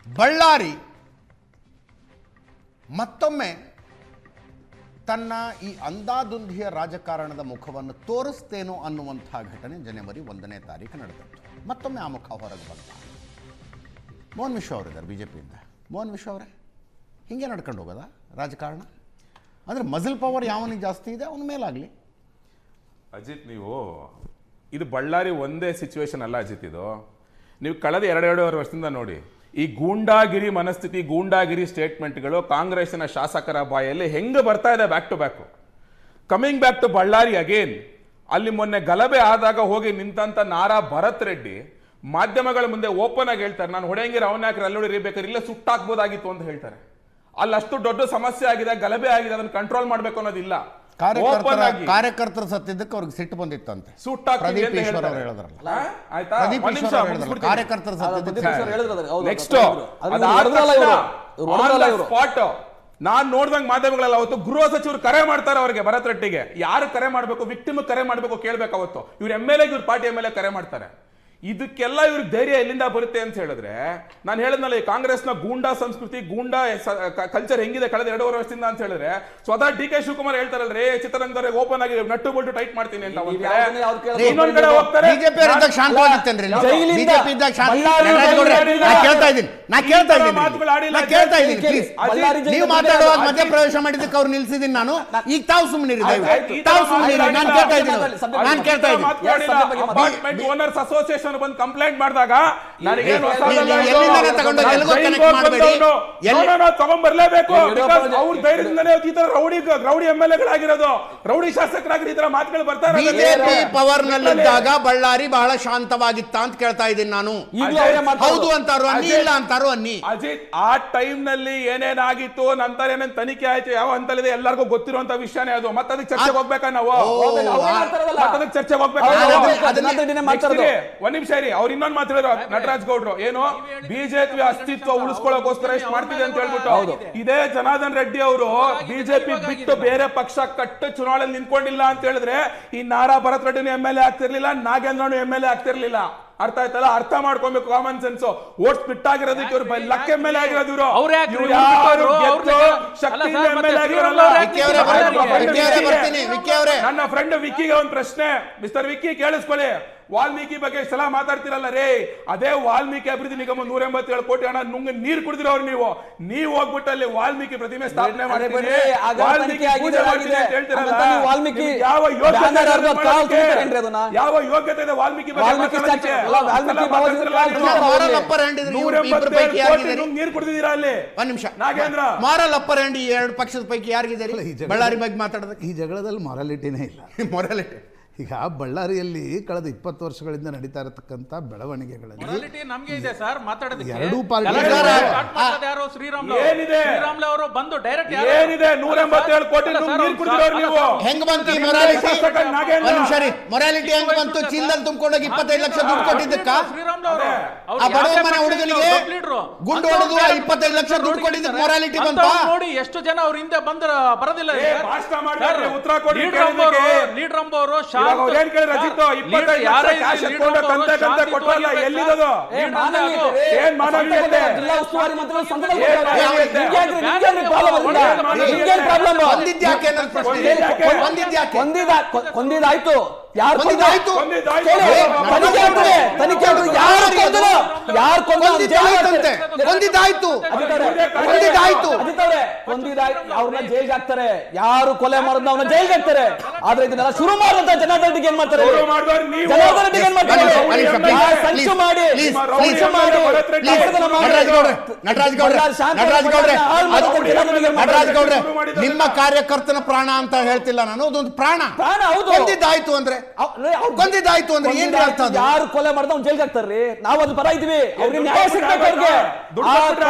ಬಳ್ಳಾರಿ ಮತ್ತೊಮ್ಮೆ ತನ್ನ ಈ ಅಂದಾದುಂದಿಯ ರಾಜಕಾರಣದ ಮುಖವನ್ನು ತೋರಿಸ್ತೇನೋ ಅನ್ನುವಂಥ ಘಟನೆ ಜನವರಿ 1ನೇ ತಾರೀಕು ನಡೆದಿತ್ತು. ಮತ್ತೊಮ್ಮೆ ಆ ಮುಖ ಹೊರಗೆ ಬಂದ. ಮೋಹನ್ ವಿಶ್ವ ಅವರಿದ್ದಾರೆ ಬಿಜೆಪಿಯಿಂದ. ಮೋಹನ್ ವಿಶ್ವ ಅವರೇ, ಹೀಗೆ ನಡ್ಕೊಂಡು ಹೋಗೋದಾ ರಾಜಕಾರಣ? ಅಂದರೆ ಮಜಲ್ ಪವರ್ ಯಾವನಿಗೆ ಜಾಸ್ತಿ ಇದೆ ಅವನ ಮೇಲಾಗಲಿ. ಅಜಿತ್, ನೀವು ಇದು ಬಳ್ಳಾರಿ ಒಂದೇ ಸಿಚುವೇಶನ್ ಅಲ್ಲ ಅಜಿತ್. ಇದು ನೀವು ಕಳೆದ 2.5 ವರ್ಷದಿಂದ ನೋಡಿ, ಈ ಗೂಂಡಾಗಿರಿ ಮನಸ್ಥಿತಿ, ಗೂಂಡಾಗಿರಿ ಸ್ಟೇಟ್ಮೆಂಟ್ಗಳು ಕಾಂಗ್ರೆಸ್ಸಿನ ಶಾಸಕರ ಬಾಯಲ್ಲಿ ಹೆಂಗೆ ಬರ್ತಾ ಇದೆ back to back. Coming back to Ballari again, ಅಲ್ಲಿ ಮೊನ್ನೆ ಗಲಭೆ ಆದಾಗ ಹೋಗಿ ನಿಂತಂತ ನಾರಾ ಭರತ್ ರೆಡ್ಡಿ ಮಾಧ್ಯಮಗಳ ಮುಂದೆ ಓಪನ್ ಆಗಿ ಹೇಳ್ತಾರೆ, ನಾನು ಹೊಡೆಯಂಗಿರ ಅವನ ಯಾಕೆ ಅಲ್ಲಿ ಹೊಡಿಬೇಕಾದ್ರೆ ಇಲ್ಲೇ ಸುಟ್ಟಾಕ್ಬೋದಾಗಿತ್ತು ಅಂತ ಹೇಳ್ತಾರೆ. ಅಲ್ಲಿ ಅಷ್ಟು ದೊಡ್ಡ ಸಮಸ್ಯೆ ಆಗಿದೆ, ಗಲಭೆ ಆಗಿದೆ, ಅದನ್ನು ಕಂಟ್ರೋಲ್ ಮಾಡ್ಬೇಕು ಅನ್ನೋದಿಲ್ಲ. ಕಾರ್ಯಕರ್ತರು ಸತ್ತಿದ್ದಕ್ಕೆ ಅವ್ರಿಗೆ ಸಿಟ್ಟು ಬಂದಿತ್ತಂತೆ. ಸುಟ್ಟಾಕ್ತೀವಿ ಈಶ್ವರ ಅವರು ಹೇಳಿದ್ರಲ್ಲ, ಕಾರ್ಯಕರ್ತರು ನೆಕ್ಸ್ಟ್ ಸ್ಪಾಟ್ ನಾನ್ ನೋಡ್ದಂಗ್ ಮಾಧ್ಯಮಗಳೆಲ್ಲ ಅವತ್ತು ಗೃಹ ಸಚಿವರು ಕರೆ ಮಾಡ್ತಾರೆ ಅವ್ರಿಗೆ, ಭರತ್ ರೆಡ್ಡಿಗೆ. ಯಾರು ಕರೆ ಮಾಡ್ಬೇಕು, ವಿಕ್ಟಿಮ್ ಕರೆ ಮಾಡ್ಬೇಕು ಕೇಳ್ಬೇಕು. ಅವತ್ತು ಇವ್ರ MLA, ಇವ್ರ ಪಾರ್ಟಿ MLA ಕರೆ ಮಾಡ್ತಾರೆ. ಇದಕ್ಕೆಲ್ಲ ಇವ್ರಿಗೆ ಧೈರ್ಯ ಎಲ್ಲಿಂದ ಬರುತ್ತೆ ಅಂತ ಹೇಳಿದ್ರೆ, ನಾನು ಹೇಳಿದ್ನಲ್ಲ, ಈ ಕಾಂಗ್ರೆಸ್ನ ಗೂಂಡಾ ಸಂಸ್ಕೃತಿ, ಗೂಂಡಾ ಕಲ್ಚರ್ ಹೆಂಗಿದೆ ಕಳೆದ 2.5 ವರ್ಷದಿಂದ ಅಂತ ಹೇಳಿದ್ರೆ, ಸ್ವತಃ DK ಶಿವಕುಮಾರ್ ಹೇಳ್ತಾರಲ್ರಿ, ಚಿತ್ರರಂಗದವರಿಗೆ ಓಪನ್ ಆಗಿ ನಟ್ಟು ಬೋಲ್ಟು ಟೈಟ್ ಮಾಡ್ತೀನಿ ಅಂತ. ಇನ್ನೊಂದ್ ಕಡೆ ಹೋಗ್ತಾರೆ, ನೀವು ಮಾತಾಡುವಾಗ ಮಧ್ಯ ಪ್ರವೇಶ ಮಾಡಿದ್ದಕ್ಕೆ ಅವ್ರು ನಿಲ್ಸಿದೀನಿ ನಾನು. ಈಗ ತಾವು ಸುಮ್ಮನೆ ಅಸೋಸಿಯೇಷನ್ ಬಂದು ಕಂಪ್ಲೇಂಟ್ ಮಾಡಿದಾಗ ತಗೊಂಡ್ಬರ್ಲೇಬೇಕು. ಅವ್ರ ಧೈರ್ಯದಿಂದಲೇ ಈ ತರ ರೌಡಿ MLAಗಳಾಗಿರೋದು, ರೌಡಿ ಶಾಸಕರಾಗಿ ಈ ತರ ಮಾತುಗಳು ಬರ್ತಾರೆ. ಬಿಜೆಪಿ ಪವರ್ ನಲ್ಲಿದ್ದಾಗ ಬಳ್ಳಾರಿ ಬಹಳ ಶಾಂತವಾಗಿತ್ತ ಅಂತ ಕೇಳ್ತಾ ಇದ್ದೀನಿ ನಾನು. ಹೌದು ಅಂತಾರೋ ಅನ್ನಿ, ಇಲ್ಲ ಅಂತಾರೋ ಅನ್ನಿ. ಅಜಿತ್, ಆ ಟೈಮ್ ನಲ್ಲಿ ಏನೇನಾಗಿತ್ತು, ನಂತರ ಏನೇನ್ ತನಿಖೆ ಆಯ್ತು, ಯಾವ ಹಂತಲ್ಲಿದೆ ಎಲ್ಲರಿಗೂ ಗೊತ್ತಿರುವಂತ ವಿಷಯನೇ ಅದು. ಮತ್ತೆ ಅದಕ್ಕೆ ಚರ್ಚೆಗೆ ಹೋಗ್ಬೇಕಾ ನಾವು? ಅದಕ್ಕೆ ಚರ್ಚೆಗೆ ಹೋಗ್ಬೇಕಾ? ಒಂದ್ ನಿಮಿಷ ಇರಿ, ಅವ್ರು ಇನ್ನೊಂದು ಮಾತಾಡಿದ್ರು ನಟರಾಜ್ ಗೌಡ್ರು, ಏನು ಬಿಜೆಪಿ ಅಸ್ತಿತ್ವ ಉಳಿಸ್ಕೊಳ್ಳೋಕೋಸ್ಕರ ಎಷ್ಟು ಮಾಡ್ತಿದೆ ಅಂತ ಹೇಳ್ಬಿಟ್ಟು. ಇದೇ ಜನಾರ್ದನ್ ರೆಡ್ಡಿ ಅವರು ಬಿಜೆಪಿ ಬಿಟ್ಟು ಬೇರೆ ಪಕ್ಷ ಕಟ್ಟು ಚುನಾವಣೆಯಲ್ಲಿ ನಿಂತ್ಕೊಂಡಿಲ್ಲ ಅಂತ ಹೇಳಿದ್ರೆ ಈ ನಾರಾ ಭರತ್ ರೆಡ್ಡಿನೂ MLA ಆಗ್ತಿರ್ಲಿಲ್ಲ, ನಾಗೇಂದ್ರನು MLA ಆಗ್ತಿರ್ಲಿಲ್ಲ. ಅರ್ಥ ಆಯ್ತಲ್ಲ? ಅರ್ಥ ಮಾಡ್ಕೊಬೇಕು, ಕಾಮನ್ ಸೆನ್ಸ್. ಓಟ್ ಸ್ಪಿಟ್ ಆಗಿರೋದಕ್ಕೆ ಇವ್ರು ಲಕ್ MLA ಆಗಿರೋದು. ಇವರು ನನ್ನ ಫ್ರೆಂಡ್ ವಿಕ್ಕಿಗೆ ಒಂದು ಪ್ರಶ್ನೆ. ಮಿಸ್ಟರ್ ವಿಕ್ಕಿ, ಕೇಳಿಸ್ಕೊಳ್ಳಿ. ವಾಲ್ಮೀಕಿ ಬಗ್ಗೆ ಸಲ ಮಾತಾಡ್ತಿರಲ್ಲ ರೇ, ಅದೇ ವಾಲ್ಮೀಕಿ ಅಭಿವೃದ್ಧಿ ನಿಗಮ 187 ಕೋಟಿ ಹಣ ನುಂಗ ನೀರು ಕುಡಿದಿರೋರು ನೀವು ಹೋಗ್ಬಿಟ್ಟು ಅಲ್ಲಿ ವಾಲ್ಮೀಕಿ ಪ್ರತಿಮೆ ಸ್ಥಾಪನೆ ಮಾಡ್ತೀರಿ, ವಾಲ್ಮೀಕಿ ಪೂಜೆ ಮಾಡ್ತೀರಿ ಅಂತ ಹೇಳ್ತಿರಲ್ಲ. ಯಾವ ಯೋಗ್ಯತೆ ಇದೆ ವಾಲ್ಮೀಕಿ ನೀರು ಕುಡಿದಿದ್ದೀರಾ ಅಲ್ಲಿ? ಒಂದ್ ನಿಮಿಷ, ನಾಗೇಂದ್ರ, ಮಾರಲ್ ಅಪ್ಪರ್ ಹ್ಯಾಂಡ್ ಈ 2 ಪಕ್ಷದ ಪೈಕಿ ಯಾರಿಗಿದ್ದಾರೆ ಬಳ್ಳಾರಿ ಬಗ್ಗೆ ಮಾತಾಡೋದಕ್ಕೆ? ಈ ಜಗಳದಲ್ಲಿ ಮೊರಾಲಿಟಿನೇ ಇಲ್ಲ. ಮೊರಾಲಿಟಿ ಈಗ ಬಳ್ಳಾರಿಯಲ್ಲಿ ಕಳೆದ 20 ವರ್ಷಗಳಿಂದ ನಡೀತಾ ಇರತಕ್ಕಂತ ಬೆಳವಣಿಗೆಗಳಲ್ಲಿ ಎರಡೂ ಪಾರ್ಟಿ ಹೆಂಗ್ ಬಂತು ಮೊರಾಲಿಟಿ? ಹೆಂಗ್ ಬಂತು? ಚೀಲದಲ್ಲಿ ತುಂಬಿಕೊಂಡೋಗಿ 25 ಲಕ್ಷ ದುಡ್ಡು ಕೊಟ್ಟಿದ್ದಕ್ಕ ಆ ಬಡವ ಮನೆ ಹುಡುಗನಿಗೆ ಗುಂಡು ಹೊಡೆದು 25 ಲಕ್ಷ ದುಡ್ಡು ಕೊಟ್ಟಿದ್ದಕ್ಕೆ ಮೊರಾಲಿಟಿ ಬಂತ? ನೋಡಿ ಎಷ್ಟು ಜನ ಅವ್ರ ಹಿಂದೆ ಬಂದ್ರ ಬರೋದಿಲ್ಲ. ಕೊಂದಿದ್ದಾಯ್ತು, ಯಾರು ಕೊಂದಿದ್ದಾಯ್ತು? ಅವ್ರನ್ನ ಜೈಲ್ಗೆ ಹಾಕ್ತಾರೆ. ಯಾರು ಕೊಲೆ ಮಾಡೋದು ಅವ್ರನ್ನ ಜೈಲ್ಗೆ ಹಾಕ್ತಾರೆ. ಆದ್ರೆ ಇದನ್ನೆಲ್ಲ ಶುರು ಮಾಡುವಂತ ಜನಾರ್ದನ್ ರೆಡ್ಡಿಗೆ ಏನ್ ಮಾಡ್ತಾರೆ? ಜನಾರ್ದನ್ ರೆಡ್ಡಿಗೆ ಏನ್ ಮಾಡ್ತಾರೆ? ಸಂಚು ಮಾಡಿ ನಟರಾಜ್ ಗೌಡ್ರೆ, ನಿಮ್ಮ ಕಾರ್ಯಕರ್ತನ ಪ್ರಾಣ ಅಂತ ಹೇಳ್ತಿಲ್ಲ ನಾನು, ಅದೊಂದು ಪ್ರಾಣ. ಕೊಂದಿದ್ದಾಯ್ತು ಅಂದ್ರೆ ಏನ್ ಅರ್ಥ? ಯಾರು ಕೊಲೆ ಮಾಡಿದ ಅವ್ನು ಜೈಲ್ಗೆ ಹಾಕ್ತಾರ್ರಿ. ನಾವು ಅದು ಪರ ಇದೀವಿ, ಅವ್ರಿಗೆ ನ್ಯಾಯ ಸಿಗ್ಬೇಕು. ಅವ್ರಿಗೆ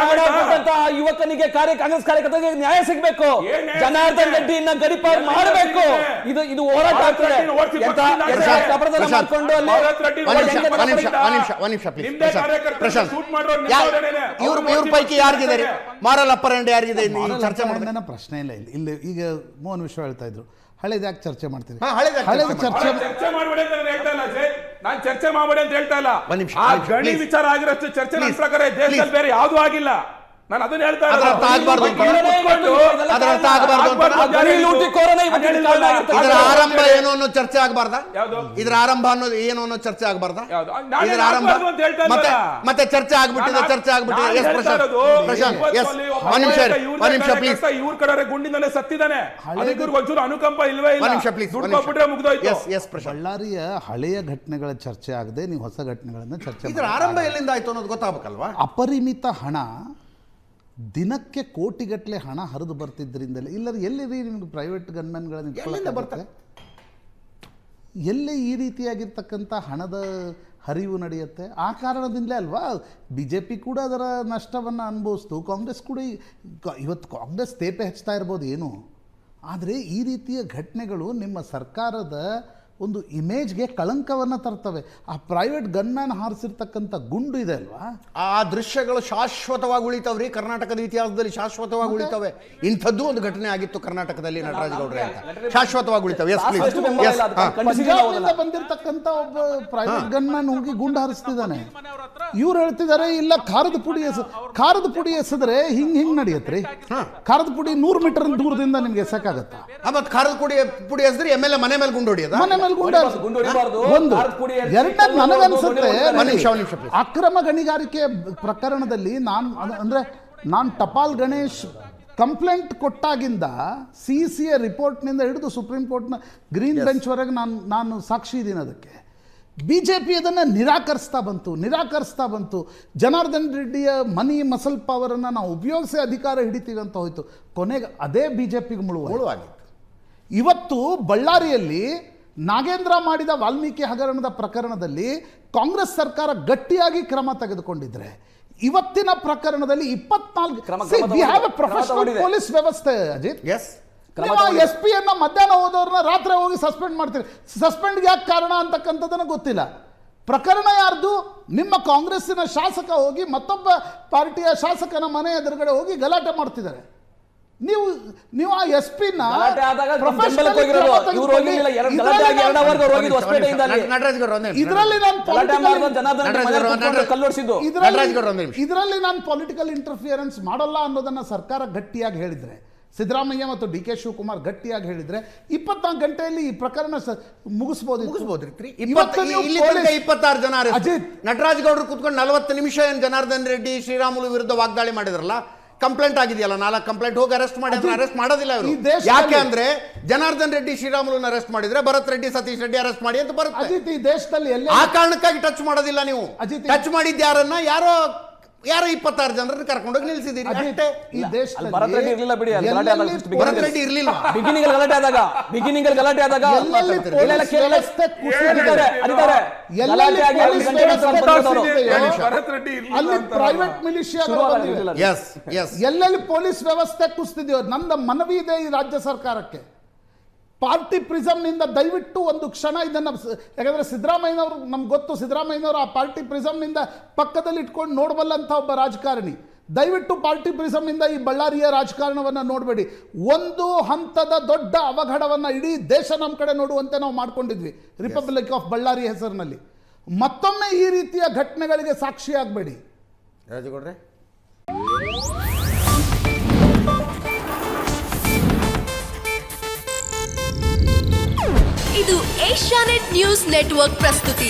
ಯುವಕನಿಗೆ ಕಾಂಗ್ರೆಸ್ ಕಾರ್ಯಕರ್ತರಿಗೆ ನ್ಯಾಯ ಸಿಗ್ಬೇಕು. ಜನಾರ್ದನ್ ರೆಡ್ಡಿಯನ್ನ ಗಡಿಪಾರು ಮಾಡಬೇಕು. ಇದು ಹೋರಾಟ ಆಗ್ತದೆ. ಇವ್ರ ಪೈಕಿ ಯಾರಿಗಿದ್ದಾರೆ? ಮಾರಲ್ ಅಪ್ಪರ್ ಹ್ಯಾಂಡ್ ಯಾರಿಗಿದೆ? ಚರ್ಚೆ ಮಾಡಿದ ಪ್ರಶ್ನೆ ಇಲ್ಲ. ಇಲ್ಲಿ ಈಗ ಮೋಹನ್ ವಿಶ್ವ ಹೇಳ್ತಾ ಇದ್ರು, ಹಳೇದು ಯಾಕೆ ಚರ್ಚೆ ಮಾಡ್ತೀವಿ? ಹಳೇದು ಚರ್ಚೆ ನಾನ್ ಚರ್ಚೆ ಮಾಡಬೇಡಿ ಅಂತ ಹೇಳ್ತಾ ಇಲ್ಲ. ಒಂದ್ ನಿಮಿಷ, ಆ ಒಂದ್ ನಿಮಿಷ, ಗಣಿ please. ವಿಚಾರ ಆಗಿರೋಷ್ಟು ಚರ್ಚೆ ನನ್ನ Please. ಪ್ರಕಾರ ದೇಶದಲ್ಲಿ Please. ಬೇರೆ ಯಾವ್ದು ಆಗಿಲ್ಲ. ನಾನು ಅದನ್ನ ಹೇಳ್ತಾ ಅದರ ಅರ್ಥ ಆಗ್ಬಾರ್ದು ಅಂತ. ಅದರ ಅರ್ಥ ಆಗ್ಬಾರ್ದು ಅಂತ. ಇದರ ಆರಂಭ ಏನು ಅನ್ನೋ ಚರ್ಚೆ ಆಗ್ಬಾರ್ದಾ? ಯಾವ್ದು? ಇದರ ಆರಂಭ ಅನ್ನೋದು ಏನು ಅನ್ನೋ ಚರ್ಚೆ ಆಗ್ಬಾರ್ದಾ? ಯಾವ್ದು? ನಾನು ಇದರ ಆರಂಭ ಆಗ್ಬಾರ್ದು ಅಂತ ಹೇಳ್ತಾ ಮತ್ತೆ ಇದ್ದೀರಾ? ಮತ್ತೆ ಚರ್ಚೆ ಆಗ್ಬಿಟ್ಟಿದೆ, ಚರ್ಚೆ ಆಗ್ಬಿಟ್ಟಿದೆ. ನಾನು ಎಸ್ ಹೇಳ್ತಾ ಪ್ರಶಾಂತ್, ಇರೋದು, ಪ್ರಶಾಂತ್, ಎಸ್ ಒಂದ್ ನಿಮಿಷ ಪ್ಲೀಸ್. ಇವ್ರ ಕಡೆ ಗುಂಡಿನಲ್ಲೇ ಸತ್ತಿದ್ದಾನೆ. ಅದಕ್ಕೆ ಒಂಚೂರು ಅನುಕಂಪ ಇಲ್ವೇ ಇಲ್ಲ. ಒಂದ್ ನಿಮಿಷ ಪ್ಲೀಸ್. ದುಡ್ಡು ಕೊಟ್ಬಿಟ್ರೆ ಮುಗ್ದೋಯ್ತು. ಎಸ್ ಎಸ್ ಪ್ರಶಾಂತ್, ಬಳ್ಳಾರಿಯ ಹಳೆಯ ಘಟನೆಗಳ ಚರ್ಚೆ ಆಗದೆ ನೀವು ಹೊಸ ಘಟನೆಗಳನ್ನ ಚರ್ಚೆ ಇದರ ಆರಂಭ ಎಲ್ಲಿಂದ ಆಯ್ತು ಅನ್ನೋದು ಗೊತ್ತಾಗಬೇಕಲ್ವಾ? ಅಪರಿಮಿತ ಹಣ, ದಿನಕ್ಕೆ ಕೋಟಿಗಟ್ಟಲೆ ಹಣ ಹರಿದು ಬರ್ತಿದ್ದರಿಂದಲೇ. ಇಲ್ಲದ್ರೆ ಎಲ್ಲಿರಿ ನಿಮ್ಗೆ ಪ್ರೈವೇಟ್ ಗನ್ಮೆನ್ಗಳನ್ನ ಬರ್ತದೆ? ಎಲ್ಲಿ ಈ ರೀತಿಯಾಗಿರ್ತಕ್ಕಂಥ ಹಣದ ಹರಿವು ನಡೆಯುತ್ತೆ? ಆ ಕಾರಣದಿಂದಲೇ ಅಲ್ವಾ BJP ಕೂಡ ಅದರ ನಷ್ಟವನ್ನು ಅನುಭವಿಸ್ತು. ಕಾಂಗ್ರೆಸ್ ಕೂಡ ಇವತ್ತು ಕಾಂಗ್ರೆಸ್ ತೇಪೆ ಹಚ್ತಾ ಇರ್ಬೋದು ಏನು, ಆದರೆ ಈ ರೀತಿಯ ಘಟನೆಗಳು ನಿಮ್ಮ ಸರ್ಕಾರದ ಒಂದು ಇಮೇಜ್ಗೆ ಕಳಂಕವನ್ನು ತರ್ತವೆ. ಆ ಪ್ರೈವೇಟ್ ಗನ್ಮ್ಯಾನ್ ಹಾರಿಸಿರ್ತಕ್ಕಂಥ ಗುಂಡು ಇದೆ ಅಲ್ವಾ, ಆ ದೃಶ್ಯಗಳು ಶಾಶ್ವತವಾಗಿ ಉಳಿತಾವ್ರಿ. ಕರ್ನಾಟಕದ ಇತಿಹಾಸದಲ್ಲಿ ಶಾಶ್ವತವಾಗಿ ಉಳಿತವೆ. ಇಂಥದ್ದು ಒಂದು ಘಟನೆ ಆಗಿತ್ತು ಕರ್ನಾಟಕದಲ್ಲಿ, ನಟರಾಜ್ ಗೌಡ್ರೆ ಅಂತ. ಶಾಶ್ವತವಾಗಿ ಉಳಿತವೆ. Yes please. ಪಂಜಾಬ್ನಿಂದ ಬಂದಿರತಕ್ಕಂಥ ಒಬ್ಬ ಪ್ರೈವೇಟ್ ಗನ್ಮ್ಯಾನ್ ಹೋಗಿ ಗುಂಡು ಹಾರಿಸ್ತಿದ್ದಾನೆ. ಇವ್ರು ಹೇಳ್ತಿದ್ದಾರೆ ಇಲ್ಲ ಖಾರದ ಪುಡಿ ಎಸೆದ್ರೆ ಹಿಂಗ್ ನಡೆಯತ್ರಿ. ಖಾರದ ಪುಡಿ 100 ಮೀಟರ್ ದೂರದಿಂದ ನಿಮ್ಗೆ ಎಸಕ್ಕಾಗತ್ತಾ? ಮತ್ತೆ ಖಾರದ ಪುಡಿ ಎಸೆದ್ರೆ MLA ಮನೆ ಮೇಲೆ ಗುಂಡು ಹೊಡಿಯೋದಾ? ಮನೆ ಮೇಲೆ ಒಂದು ಎರಡನೇ ನನಗನ್ಸುತ್ತೆ ಅಕ್ರಮ ಗಣಿಗಾರಿಕೆ ಪ್ರಕರಣದಲ್ಲಿ ನಾನು ಟಪಾಲ್ ಗಣೇಶ್ ಕಂಪ್ಲೇಂಟ್ ಕೊಟ್ಟಾಗಿಂದ CCA ರಿಪೋರ್ಟ್ನಿಂದ ಹಿಡಿದು ಸುಪ್ರೀಂ ಕೋರ್ಟ್ನ ಗ್ರೀನ್ ಬೆಂಚ್ವರೆಗೆ ನಾನು ಸಾಕ್ಷಿ ಇದ್ದೀನಿ. ಅದಕ್ಕೆ BJP ಅದನ್ನು ನಿರಾಕರಿಸ್ತಾ ಬಂತು. ಜನಾರ್ದನ್ ರೆಡ್ಡಿಯ ಮನಿ ಮಸಲ್ ಪವರನ್ನು ನಾವು ಉಪಯೋಗಿಸಿ ಅಧಿಕಾರ ಹಿಡಿತೀವಿ ಅಂತ ಹೋಯ್ತು. ಕೊನೆಗೆ ಅದೇ BJPಗೆ ಮುಳುವಾಗಿತ್ತು. ಇವತ್ತು ಬಳ್ಳಾರಿಯಲ್ಲಿ ನಾಗೇಂದ್ರ ಮಾಡಿದ ವಾಲ್ಮೀಕಿ ಹಗರಣದ ಪ್ರಕರಣದಲ್ಲಿ ಕಾಂಗ್ರೆಸ್ ಸರ್ಕಾರ ಗಟ್ಟಿಯಾಗಿ ಕ್ರಮ ತೆಗೆದುಕೊಂಡಿದ್ರೆ, ಇವತ್ತಿನ ಪ್ರಕರಣದಲ್ಲಿ 24 ಪ್ರೊಫೆಷನಲ್ ಪೊಲೀಸ್ ವ್ಯವಸ್ಥೆ. ಅಜಿತ್, SP ಅನ್ನ ಮಧ್ಯಾಹ್ನ ಹೋದವ್ರನ್ನ ರಾತ್ರಿ ಹೋಗಿ ಸಸ್ಪೆಂಡ್ ಮಾಡ್ತೀರಿ. ಸಸ್ಪೆಂಡ್ಗೆ ಯಾಕೆ ಕಾರಣ ಅಂತಕ್ಕಂಥದ್ದನ್ನು ಗೊತ್ತಿಲ್ಲ. ಪ್ರಕರಣ ಯಾರ್ದು? ನಿಮ್ಮ ಕಾಂಗ್ರೆಸ್ಸಿನ ಶಾಸಕ ಹೋಗಿ ಮತ್ತೊಬ್ಬ ಪಾರ್ಟಿಯ ಶಾಸಕನ ಮನೆ ಎದುರುಗಡೆ ಹೋಗಿ ಗಲಾಟೆ ಮಾಡ್ತಿದ್ದಾರೆ. ನೀವು ಆ SP-ನ ಇದರಲ್ಲಿ ನಾನು ಪೊಲಿಟಿಕಲ್ ಇಂಟರ್ಫಿಯರೆನ್ಸ್ ಮಾಡಲ್ಲ ಅನ್ನೋದನ್ನ ಸರ್ಕಾರ ಗಟ್ಟಿಯಾಗಿ ಹೇಳಿದ್ರೆ, ಸಿದ್ದರಾಮಯ್ಯ ಮತ್ತು DK ಶಿವಕುಮಾರ್ ಗಟ್ಟಿಯಾಗಿ ಹೇಳಿದ್ರೆ 24 ಗಂಟೆಯಲ್ಲಿ ಈ ಪ್ರಕರಣ ಮುಗಿಸಬಹುದು. 26 ಜನ ನಟರಾಜ್ ಗೌಡರು ಕೂತ್ಕೊಂಡು 40 ನಿಮಿಷ ಏನು ಜನಾರ್ದನ್ ರೆಡ್ಡಿ ಶ್ರೀರಾಮುಲು ವಿರುದ್ಧ ವಾಗ್ದಾಳಿ ಮಾಡಿದ್ರಲ್ಲ, ಕಂಪ್ಲೇಂಟ್ ಆಗಿದೆಯಲ್ಲ, 4 ಕಂಪ್ಲೇಂಟ್ ಹೋಗಿ ಅರೆಸ್ಟ್ ಮಾಡಿ ಅರೆಸ್ಟ್ ಮಾಡೋದಿಲ್ಲ ಅವರು. ಯಾಕೆ ಅಂದ್ರೆ ಜನಾರ್ದನ್ ರೆಡ್ಡಿ ಶ್ರೀರಾಮುಲುನ ಅರೆಸ್ಟ್ ಮಾಡಿದ್ರೆ ಭರತ್ ರೆಡ್ಡಿ ಸತೀಶ್ ರೆಡ್ಡಿ ಅರೆಸ್ಟ್ ಮಾಡಿ ಅಂತ ಬರುತ್ತೆ. ಈ ದೇಶದಲ್ಲಿ ಆ ಕಾರಣಕ್ಕಾಗಿ ಟಚ್ ಮಾಡೋದಿಲ್ಲ. ನೀವು ಟಚ್ ಮಾಡಿದ್ದ ಯಾರನ್ನ ಯಾರೋ 26 ಜನರನ್ನ ಕರ್ಕೊಂಡೋಗಿ ನಿಲ್ಸಿದ್ದೀರಿ ಅಷ್ಟೇ. ಈ ದೇಶದಲ್ಲಿ ಭರತ್ ರೆಡ್ಡಿ ಇರಲಿಲ್ಲ ಬಿಡಿ, ಭರತ್ ರೆಡ್ಡಿ ಇರಲಿಲ್ಲ. ಬಿಗಿನಿಂಗ್ ಗಲಾಟೆ ಆದಾಗ ಅಲ್ಲಿ ಪ್ರೈವೇಟ್ ಮಿಲಿಷಿಯಾಗಳು, ಎಲ್ಲೆಲ್ಲಿ ಪೊಲೀಸ್ ವ್ಯವಸ್ಥೆ ಕುಸಿದಿದೆಯೋ, ನನ್ನ ಮನವಿ ಇದೆ ಈ ರಾಜ್ಯ ಸರ್ಕಾರಕ್ಕೆ. ಪಾರ್ಟಿ ಪ್ರಿಸಮ್ನಿಂದ ದಯವಿಟ್ಟು ಒಂದು ಕ್ಷಣ ಇದನ್ನು, ಯಾಕಂದರೆ ಸಿದ್ದರಾಮಯ್ಯನವರು ನಮ್ಗೆ ಗೊತ್ತು, ಸಿದ್ದರಾಮಯ್ಯನವರು ಆ ಪಾರ್ಟಿ ಪ್ರಿಸಮ್ನಿಂದ ಪಕ್ಕದಲ್ಲಿ ಇಟ್ಕೊಂಡು ನೋಡಬಲ್ಲಂಥ ಒಬ್ಬ ರಾಜಕಾರಣಿ. ದಯವಿಟ್ಟು ಪಾರ್ಟಿ ಪ್ರಿಸಮ್ನಿಂದ ಈ ಬಳ್ಳಾರಿಯ ರಾಜಕಾರಣವನ್ನು ನೋಡಬೇಡಿ. ಒಂದು ಹಂತದ ದೊಡ್ಡ ಅವಘಡವನ್ನು ಇಡೀ ದೇಶ ನಮ್ಮ ಕಡೆ ನೋಡುವಂತೆ ನಾವು ಮಾಡ್ಕೊಂಡಿದ್ವಿ ರಿಪಬ್ಲಿಕ್ ಆಫ್ ಬಳ್ಳಾರಿ ಹೆಸರಿನಲ್ಲಿ. ಮತ್ತೊಮ್ಮೆ ಈ ರೀತಿಯ ಘಟನೆಗಳಿಗೆ ಸಾಕ್ಷಿಯಾಗಬೇಡಿ. ರಾಜಗೌಡ್ರೆ, ಇದು ಏಷ್ಯಾನೆಟ್ ನ್ಯೂಸ್ ನೆಟ್ವರ್ಕ್ ಪ್ರಸ್ತುತಿ.